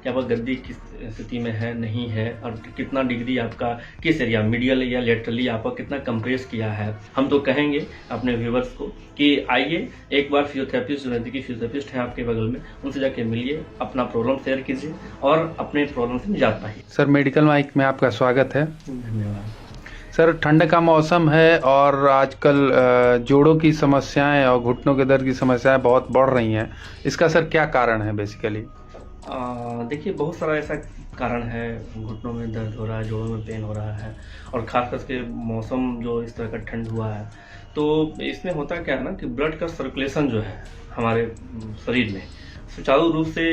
कि आपका गद्दी किस स्थिति में है, नहीं है, और कितना डिग्री आपका किस एरिया, मीडियल या लेटरली आपका कितना कंप्रेस किया है। हम तो कहेंगे अपने व्यूवर्स को कि आइए एक बार फिजियोथेरेपिस्ट, जो नज़दीकी फिजियोथेरेपिस्ट हैं आपके बगल में, उनसे जाके मिलिए, अपना प्रॉब्लम शेयर कीजिए और अपने प्रॉब्लम से निजात पाइए। सर, मेडिकल माइक में आपका स्वागत है। धन्यवाद। सर, ठंड का मौसम है और आजकल जोड़ों की समस्याएं और घुटनों के दर्द की समस्याएं बहुत बढ़ रही हैं। इसका सर क्या कारण है बेसिकली? देखिए, बहुत सारा ऐसा कारण है, घुटनों में दर्द हो रहा है, जोड़ों में पेन हो रहा है, और ख़ास करके मौसम जो इस तरह का ठंड हुआ है, तो इसमें होता क्या है ना कि ब्लड का सर्कुलेशन जो है हमारे शरीर में सुचारू रूप से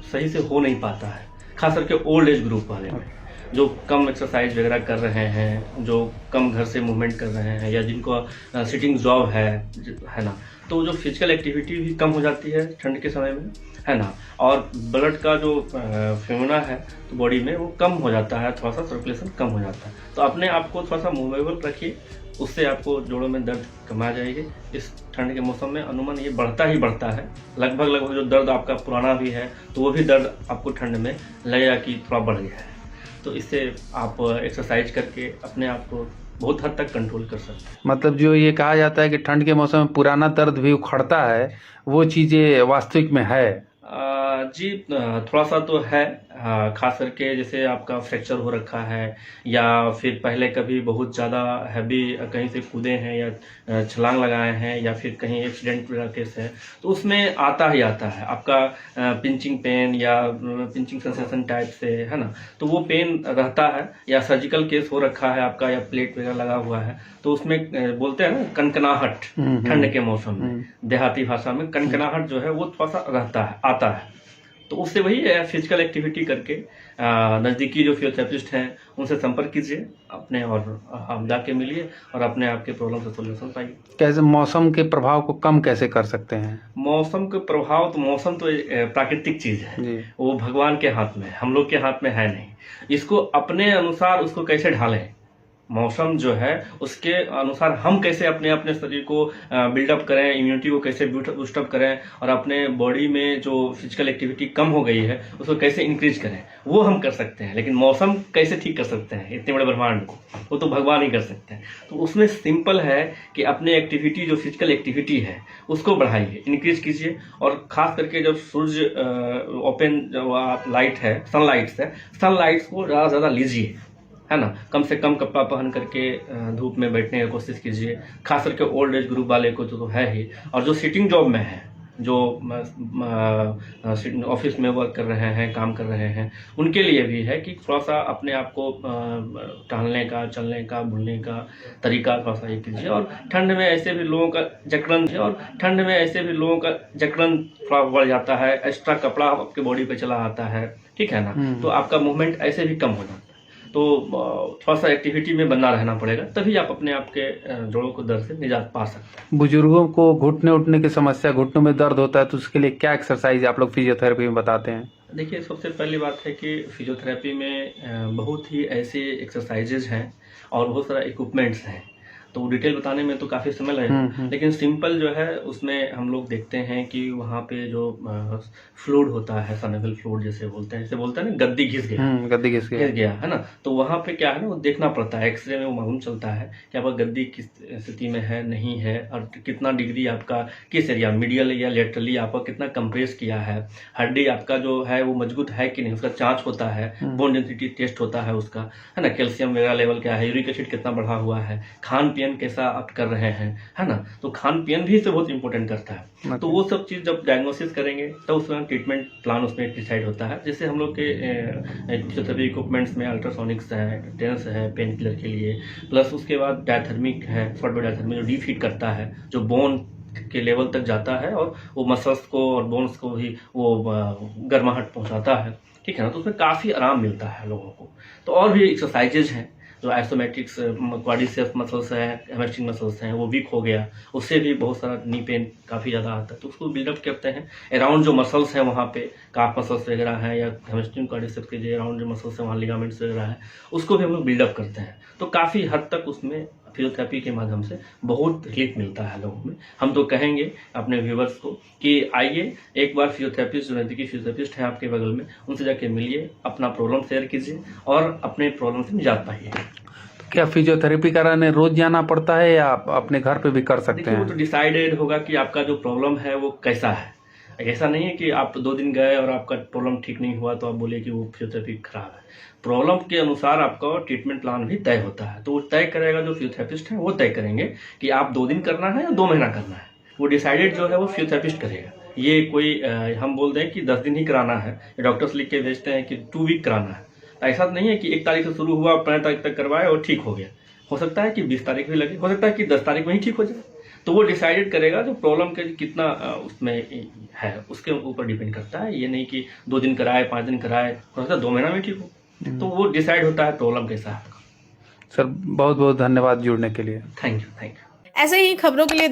सही से हो नहीं पाता है, खास करके ओल्ड एज ग्रुप वाले में, जो कम एक्सरसाइज वगैरह कर रहे हैं, जो कम घर से मूवमेंट कर रहे हैं, या जिनको सिटिंग जॉब है ना, तो जो फिजिकल एक्टिविटी भी कम हो जाती है ठंड के समय में, है ना, और ब्लड का जो फ्यूना है तो बॉडी में वो कम हो जाता है, थोड़ा सा सर्कुलेशन कम हो जाता है। तो अपने आप को थोड़ा सा मूवेबल रखिए, उससे आपको जोड़ों में दर्द कम आ जाएगी। इस ठंड के मौसम में अनुमान ये बढ़ता ही बढ़ता है, लगभग जो दर्द आपका पुराना भी है तो वो भी दर्द आपको ठंड में लगेगा कि थोड़ा बढ़ गया है। तो इससे आप एक्सरसाइज करके अपने आप को बहुत हद तक कंट्रोल कर सकते हैं। मतलब जो ये कहा जाता है कि ठंड के मौसम में पुराना दर्द भी उखड़ता है, वो चीज़ें वास्तविक में है? जी, थोड़ा सा तो है, खास करके जैसे आपका फ्रैक्चर हो रखा है, या फिर पहले कभी बहुत ज़्यादा हैवी कहीं से कूदे हैं या छलांग लगाए हैं, या फिर कहीं एक्सीडेंट का केस है, तो उसमें आता ही आता है आपका पिंचिंग पेन या पिंचिंग सेंसेशन टाइप से, है ना, तो वो पेन रहता है, या सर्जिकल केस हो रखा है आपका, या प्लेट वगैरह लगा हुआ है, तो उसमें बोलते हैं ना कनकनाहट, ठंड के मौसम में देहाती भाषा में कनकनाहट जो है वो थोड़ा सा रहता है, आता है। तो उससे वही फिजिकल एक्टिविटी करके नज़दीकी जो फिजियोथेरेपिस्ट हैं उनसे संपर्क कीजिए अपने, और आप जाके मिलिए और अपने आपके प्रॉब्लम से सोल्यूशन पाइए। कैसे मौसम के प्रभाव को कम कैसे कर सकते हैं? मौसम के प्रभाव, तो मौसम तो प्राकृतिक चीज़ है जी। वो भगवान के हाथ में, हम लोग के हाथ में है नहीं। इसको अपने अनुसार उसको कैसे ढालें, मौसम जो है उसके अनुसार हम कैसे अपने अपने शरीर को बिल्डअप करें, इम्यूनिटी को कैसे बूस्टअप करें, और अपने बॉडी में जो फिजिकल एक्टिविटी कम हो गई है उसको कैसे इंक्रीज करें, वो हम कर सकते हैं। लेकिन मौसम कैसे ठीक कर सकते हैं इतने बड़े ब्रह्मांड को, वो तो भगवान ही कर सकते हैं। तो उसमें सिंपल है कि अपने एक्टिविटी, जो फिजिकल एक्टिविटी है उसको बढ़ाइए, इंक्रीज कीजिए, और खास करके जब सूर्य ओपन लाइट है, सनलाइट्स को ज़्यादा से ज़्यादा लीजिए, है ना, कम से कम कपड़ा पहन करके धूप में बैठने की कोशिश कीजिए, खास करके ओल्ड एज ग्रुप वाले को तो है ही, और जो सिटिंग जॉब में है, जो ऑफिस में वर्क कर रहे हैं, काम कर रहे हैं, उनके लिए भी है कि थोड़ा सा अपने आप को टहलने का, चलने का, बुलने का तरीका थोड़ा सा ये कीजिए। और ठंड में ऐसे भी लोगों का जकड़न थोड़ा बढ़ जाता है, एक्स्ट्रा कपड़ा आपके बॉडी पे चला आता है, ठीक है ना, तो आपका मूवमेंट ऐसे भी कम हो जाता है। तो थोड़ा सा एक्टिविटी में बना रहना पड़ेगा, तभी आप अपने आप के जोड़ों को दर्द से निजात पा सकते हैं। बुजुर्गों को घुटने उठने की समस्या, घुटनों में दर्द होता है, तो उसके लिए क्या एक्सरसाइज आप लोग फिजियोथेरेपी में बताते हैं? देखिए, सबसे पहली बात है कि फिजियोथेरेपी में बहुत ही ऐसे एक्सरसाइजेज हैं और बहुत सारा इक्विपमेंट्स हैं, तो डिटेल बताने में तो काफ़ी समय लगेगा, लेकिन सिंपल जो है उसमें हम लोग देखते हैं कि वहाँ पे जो फ्लूइड होता है, सर्वाइकल फ्लूइड जैसे बोलते हैं, ना, गद्दी घिस गया है ना, तो वहाँ पे क्या है ना, वो देखना पड़ता है, एक्सरे में वो मालूम चलता है कि आपका गद्दी किस स्थिति में है, नहीं है, और कितना डिग्री आपका किस एरिया, मीडियल या लेटरली आपका कितना कंप्रेस किया है, हड्डी आपका जो है वो मजबूत है कि नहीं, उसका जांच होता है, बोन डेंसिटी टेस्ट होता है उसका, है ना, कैल्शियम वगैरह लेवल क्या है, यूरिक एसिड कितना बढ़ा हुआ है, खान कैसा आप कर रहे हैं, है ना, तो खान पीन भी इससे बहुत इंपॉर्टेंट करता है। तो वो सब चीज जब डायग्नोसिस करेंगे तब उसमें ट्रीटमेंट प्लान उसमें डिसाइड होता है। जैसे हम लोग के फिजियोथेरेपी इक्विपमेंट्स में अल्ट्रासोनिक्स है, टेंस है पेन किलर के लिए, प्लस उसके बाद डायथर्मिक है, शॉर्ट वेव डायथर्मिक जो डीप हीट करता है, जो बोन के लेवल तक जाता है और वो मसल्स को और बोन्स को भी वो गर्माहट पहुंचाता है, ठीक है ना, तो उसमें काफ़ी आराम मिलता है लोगों को। तो और भी एक्सरसाइजेज हैं, जो आइसोमेट्रिक्स क्वाड्रिसेप्स मसल्स हैं, हैमस्ट्रिंग मसल्स हैं, वो वीक हो गया, उससे भी बहुत सारा नी पेन काफ़ी ज़्यादा आता है, तो उसको बिल्डअप करते हैं। अराउंड जो मसल्स हैं वहाँ पे काफ मसल्स वगैरह हैं, या हैमस्ट्रिंग क्वाड्रिसेप्स के जो अराउंड जो मसल्स हैं वहाँ लिगामेंट्स वगैरह हैं, उसको भी हम लोग बिल्डअप करते हैं। तो काफ़ी हद तक उसमें फिजियोथेरेपी के माध्यम से बहुत रिलीफ मिलता है लोगों में। हम तो कहेंगे अपने व्यूवर्स को कि आइए एक बार फिजियोथेरेपिस्ट जो नज़दीकी फिजियोथेरेपिस्ट हैं आपके बगल में, उनसे जाके मिलिए, अपना प्रॉब्लम शेयर कीजिए और अपने प्रॉब्लम से निजात पाइए। क्या फिजियोथेरेपी कराने रोज जाना पड़ता है या आप अपने घर पे भी कर सकते देखिए, वो हैं? तो डिसाइडेड होगा कि आपका जो प्रॉब्लम है वो कैसा है। ऐसा नहीं है कि आप 2 दिन गए और आपका प्रॉब्लम ठीक नहीं हुआ तो आप बोले कि वो फिजियोथेरेपी खराब है। प्रॉब्लम के अनुसार आपका ट्रीटमेंट प्लान भी तय होता है, तो वो तय करेगा, जो फिजियोथेरेपिस्ट है वो तय करेंगे कि आप 2 दिन करना है या 2 महीना करना है। वो डिसाइडेड जो है वो फिजियोथेरेपिस्ट करेगा। ये कोई हम बोल दें कि 10 दिन ही कराना है, डॉक्टर्स लिख के भेजते हैं कि 2 वीक कराना है। ऐसा नहीं है कि 1 तारीख से शुरू हुआ 15 तारीख तक करवाए और ठीक हो गया। हो सकता है कि 20 तारीख भी लगे, हो सकता है कि 10 तारीख में ही ठीक हो जाए। तो वो डिसाइडेड करेगा जो प्रॉब्लम के कितना उसमें है, उसके ऊपर डिपेंड करता है। ये नहीं कि 2 दिन कराए, 5 दिन कराए, हो सकता है 2 महीना में ठीक हो। तो वो डिसाइड होता है प्रॉब्लम कैसा है आपका। सर बहुत बहुत धन्यवाद जुड़ने के लिए। Thank you. ऐसे ही खबरों के लिए